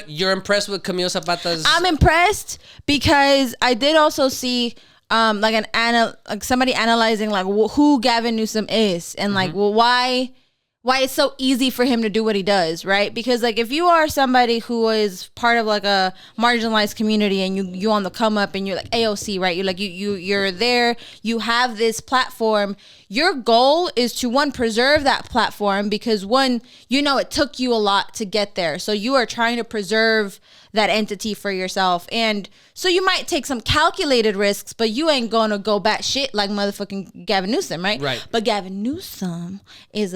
you're impressed with Camille Zapata's? I'm impressed because I did also see like somebody analyzing like who Gavin Newsom is and like why it's so easy for him to do what he does, right? Because like if you are somebody who is part of like a marginalized community and you on the come up and you're like AOC, right? You're like you're there, you have this platform. Your goal is to preserve that platform because it took you a lot to get there. So you are trying to preserve that entity for yourself. And so you might take some calculated risks, but you ain't gonna go bat shit like motherfucking Gavin Newsom, right? Right. But Gavin Newsom is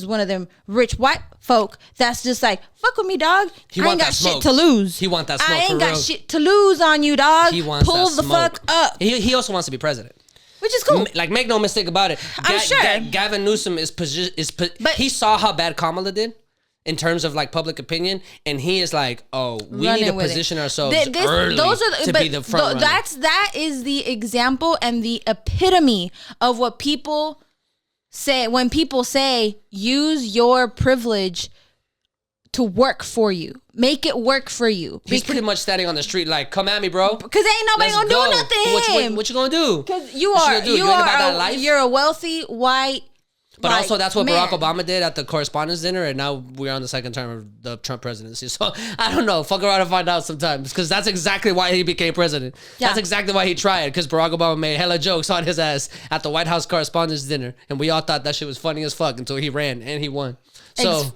one of them rich white folk that's just like, fuck with me, dog. I ain't got shit to lose. He want that smoke. I ain't got shit to lose on you, dog. He wants Pull that the fuck up. He also wants to be president. Which is cool. Like, make no mistake about it. I'm sure. Gavin Newsom but he saw how bad Kamala did in terms of like public opinion, and he is like, oh, we need to position ourselves early to be the front runner. That is the example and the epitome of what people say when people say use your privilege to work for you. Make it work for you. He's pretty much standing on the street like, come at me, bro. Because ain't nobody gonna do nothing to him. What you gonna do? Because you're a wealthy white. But also that's what Barack Obama did at the correspondence dinner, and now we're on the second term of the Trump presidency. So I don't know. Fuck around and find out sometimes, because that's exactly why he became president. Yeah. That's exactly why he tried, because Barack Obama made hella jokes on his ass at the White House correspondence dinner, and we all thought that shit was funny as fuck until he ran and he won. So...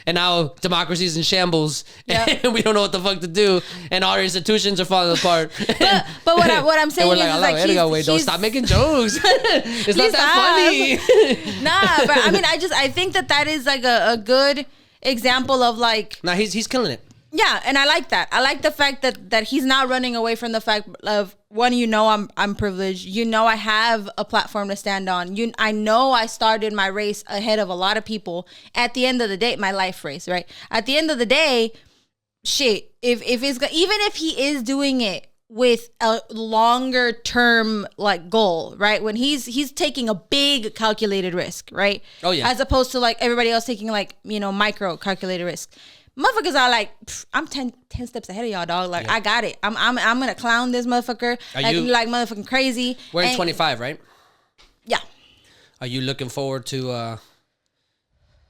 and now democracy's in shambles, and we don't know what the fuck to do, and our institutions are falling apart. But what I'm saying is, don't stop making jokes. It's not that funny. Nah, but I mean, I think that is like a good example of like. Nah, he's killing it. Yeah, and I like that. I like the fact that he's not running away from the fact of, one, I'm privileged. I have a platform to stand on. I know I started my race ahead of a lot of people. At the end of the day, my life race, right? At the end of the day, shit. Even if he is doing it with a longer term like goal, right? When he's taking a big calculated risk, right? Oh yeah. As opposed to like everybody else taking like micro calculated risk. Motherfuckers are like, I'm 10 steps ahead of y'all, dog. Like, I got it. I'm gonna clown this motherfucker. Like motherfucking crazy. We're in 25, right? Yeah. Are you looking forward to?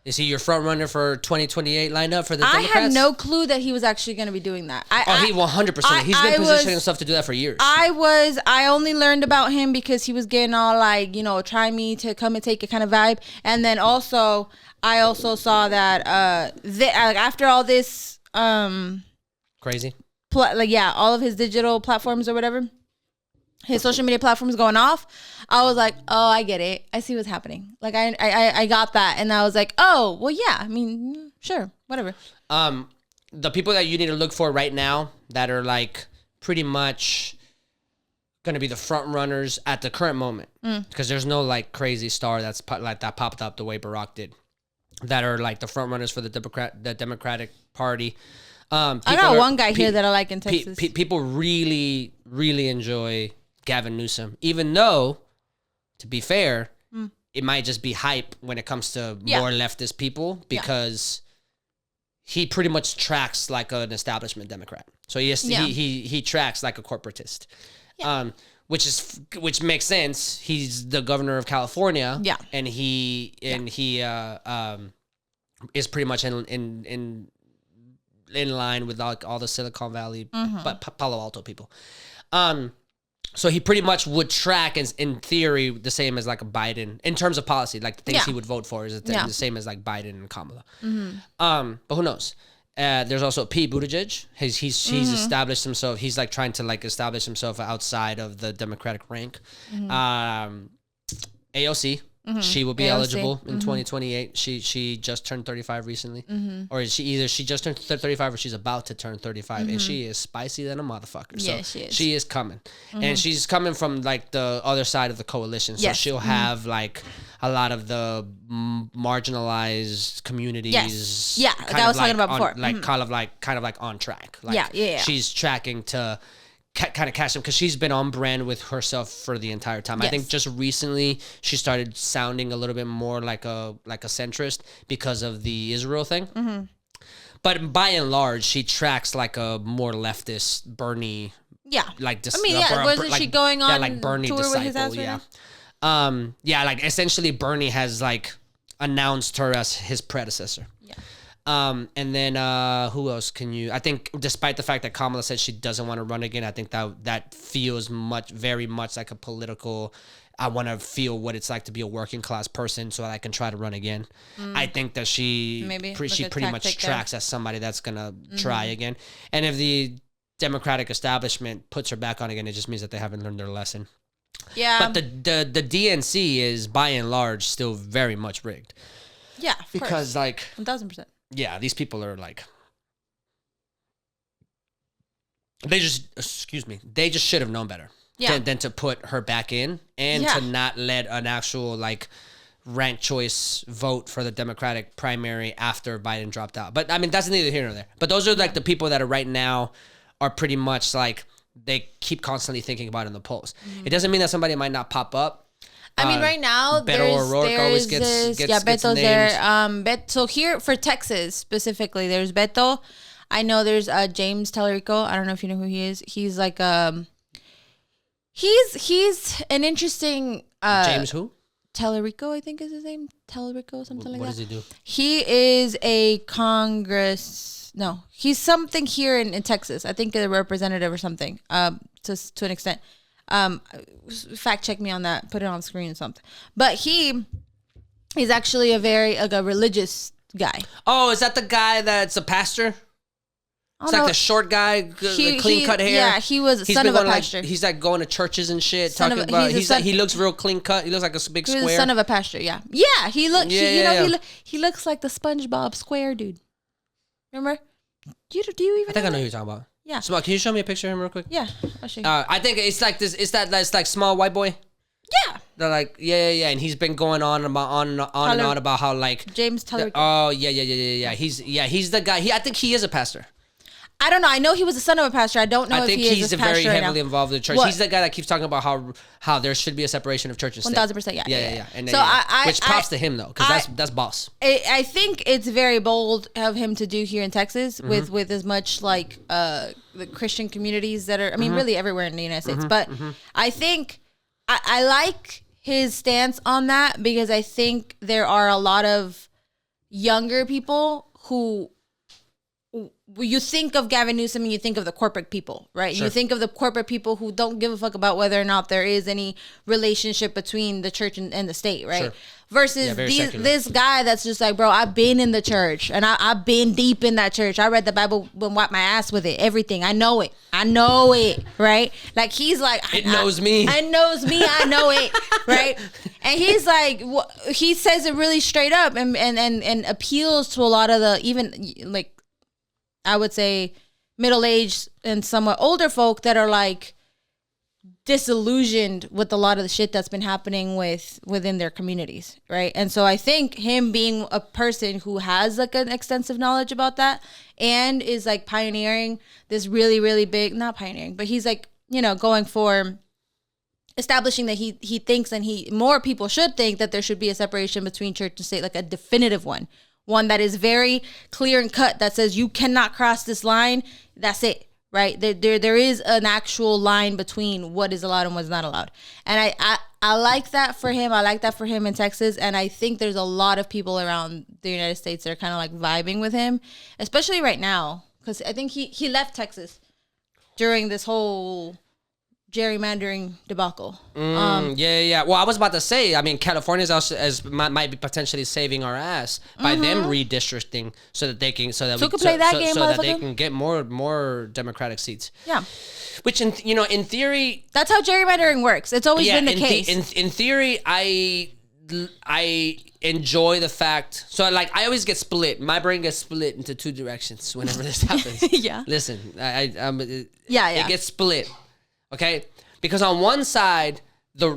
Is he your front runner for 2028 lineup for the Democrats? I had no clue that he was actually going to be doing that. He 100%. He's been positioning himself to do that for years. I only learned about him because he was getting all like, try me to come and take it kind of vibe. And then also, I also saw that after all this crazy, all of his digital platforms or whatever, his social media platforms going off, I was like, oh, I get it. I see what's happening. Like I got that, and I was like, oh, well, yeah. I mean, sure, whatever. The people that you need to look for right now that are like pretty much going to be the front runners at the current moment, because there's no like crazy star that's like that popped up the way Barack did, that are like the front runners for the Democratic Party. I know one guy here that I like in Texas. People really, really enjoy Gavin Newsom, even though, to be fair, it might just be hype when it comes to more leftist people, because he pretty much tracks like an establishment Democrat. So he tracks like a corporatist, which makes sense. He's the governor of California, and he is pretty much in line with like all the Silicon Valley, but Palo Alto people. So he pretty much would track, in theory, the same as like a Biden in terms of policy. Like the things he would vote for is the same as like Biden and Kamala. But who knows? There's also Pete Buttigieg. He's established himself. He's like trying to like establish himself outside of the Democratic rank. AOC. She will be eligible in 2028. She just turned 35 recently, or she just turned 35 or she's about to turn 35, and she is spicy than a motherfucker. So she is coming, and she's coming from like the other side of the coalition. So she'll have like a lot of the marginalized communities. Yeah, like I was talking about before. Kind of like on track. Like, she's tracking to kind of catch them, because she's been on brand with herself for the entire time. I think just recently she started sounding a little bit more like a centrist because of the Israel thing. But by and large, she tracks like a more leftist Bernie. Yeah. Like this. I mean, wasn't she going on like Bernie tour disciple? With his ass right now? Yeah, like essentially Bernie has like announced her as his predecessor. Yeah. And then who else can you? I think despite the fact that Kamala said she doesn't want to run again, I think that feels very much like a political. I want to feel what it's like to be a working class person, so that I can try to run again. I think that she pretty much tracks as somebody that's gonna try again. And if the Democratic establishment puts her back on again, it just means that they haven't learned their lesson. Yeah. But the DNC is by and large still very much rigged. Yeah, because like 1,000%. Yeah, these people are like, they just should have known better. Yeah. Than to put her back in and to not let an actual like ranked choice vote for the Democratic primary after Biden dropped out. But I mean, that's neither here nor there. But those are like the people that are right now are pretty much like they keep constantly thinking about in the polls. It doesn't mean that somebody might not pop up. I mean, right now, Beto O'Rourke always gets Beto's named. there. So here for Texas specifically, there's Beto. I know there's James Tallarico. I don't know if you know who he is. He's like he's an interesting James who? Tallarico, I think is his name. Tallarico, something like that. What does he do? He is a he's something here in Texas. I think a representative or something. To an extent. Fact check me on that. Put it on screen or something. But he's actually a religious guy. Oh, is that the guy that's a pastor? It's like the short guy, clean cut hair. Yeah, he's son of a pastor. Like, he's like going to churches and shit. He looks real clean cut. He looks like a big square. He's the son of a pastor. Yeah, yeah. He looks. He looks like the SpongeBob Square dude. Remember? Do you even? I think I know who you're talking about. Yeah. So, can you show me a picture of him real quick? Yeah, I'll show you. I think it's like this. It's that like small white boy. Yeah. They're like and he's been going on and on about how like James Tallarico. Oh yeah. He's the guy. I think he is a pastor. I don't know. I know he was the son of a pastor. I don't know if he is a pastor. I think he's very heavily involved in the church. What? He's the guy that keeps talking about how there should be a separation of church and state. 1,000%. Yeah. And so which props to him though, because that's boss. I think it's very bold of him to do here in Texas with as much like the Christian communities that are. I mean, really everywhere in the United States. But I think I like his stance on that because I think there are a lot of younger people who. You think of Gavin Newsom and you think of the corporate people, right? Sure. You think of the corporate people who don't give a fuck about whether or not there is any relationship between the church and the state, right? Sure. Versus this guy that's just like, bro, I've been in the church and I've been deep in that church. I read the Bible and wiped my ass with it. Everything. I know it, right? Like he's like, it knows me. I know it, right? And he's like, he says it really straight up and appeals to a lot of the even like, I would say middle-aged and somewhat older folk that are like disillusioned with a lot of the shit that's been happening within their communities, right? And so I think him being a person who has like an extensive knowledge about that and is like pioneering this really, really big, not pioneering, but he's like, going for establishing that he thinks and more people should think that there should be a separation between church and state, like a definitive one that is very clear and cut that says you cannot cross this line. That's it, right? There is an actual line between what is allowed and what's not allowed. And I like that for him. I like that for him in Texas. And I think there's a lot of people around the United States that are kind of like vibing with him, especially right now. Because I think he left Texas during this whole gerrymandering debacle. Yeah. Well, I was about to say, I mean, California's also might be potentially saving our ass by them redistricting so that they can they can get more Democratic seats. Yeah. Which in theory, that's how gerrymandering works. It's always been the case. In theory, I enjoy the fact. So like I always get split. My brain gets split into two directions whenever this happens. Yeah. Listen, it gets split. Okay, because on one side, the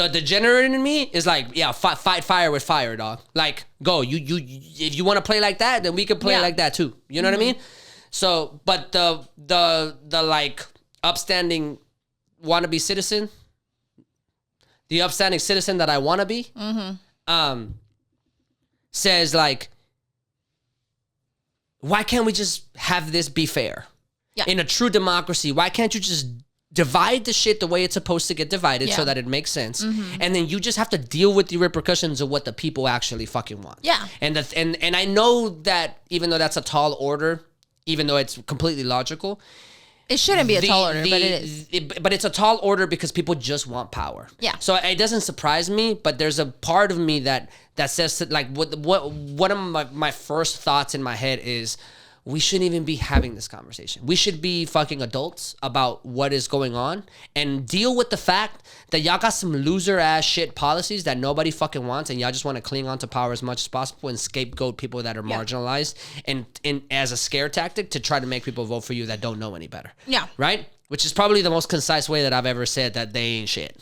degenerate in me is like, yeah, fight fire with fire, dog. Like, go, you if you want to play like that, then we can play like that too. You know what I mean? So, but the like upstanding wannabe citizen, the upstanding citizen that I want to be, says like, why can't we just have this be fair? Yeah. In a true democracy, why can't you just divide the shit the way it's supposed to get divided so that it makes sense, and then you just have to deal with the repercussions of what the people actually fucking want. Yeah. And I know that even though that's a tall order, even though it's completely logical, it shouldn't be a tall order, but it is. But it's a tall order because people just want power. Yeah. So it doesn't surprise me, but there's a part of me that says that, like, one of my first thoughts in my head is, we shouldn't even be having this conversation. We should be fucking adults about what is going on and deal with the fact that y'all got some loser ass shit policies that nobody fucking wants, and y'all just want to cling on to power as much as possible and scapegoat people that are marginalized and as a scare tactic to try to make people vote for you that don't know any better. Yeah. Right? Which is probably the most concise way that I've ever said that they ain't shit.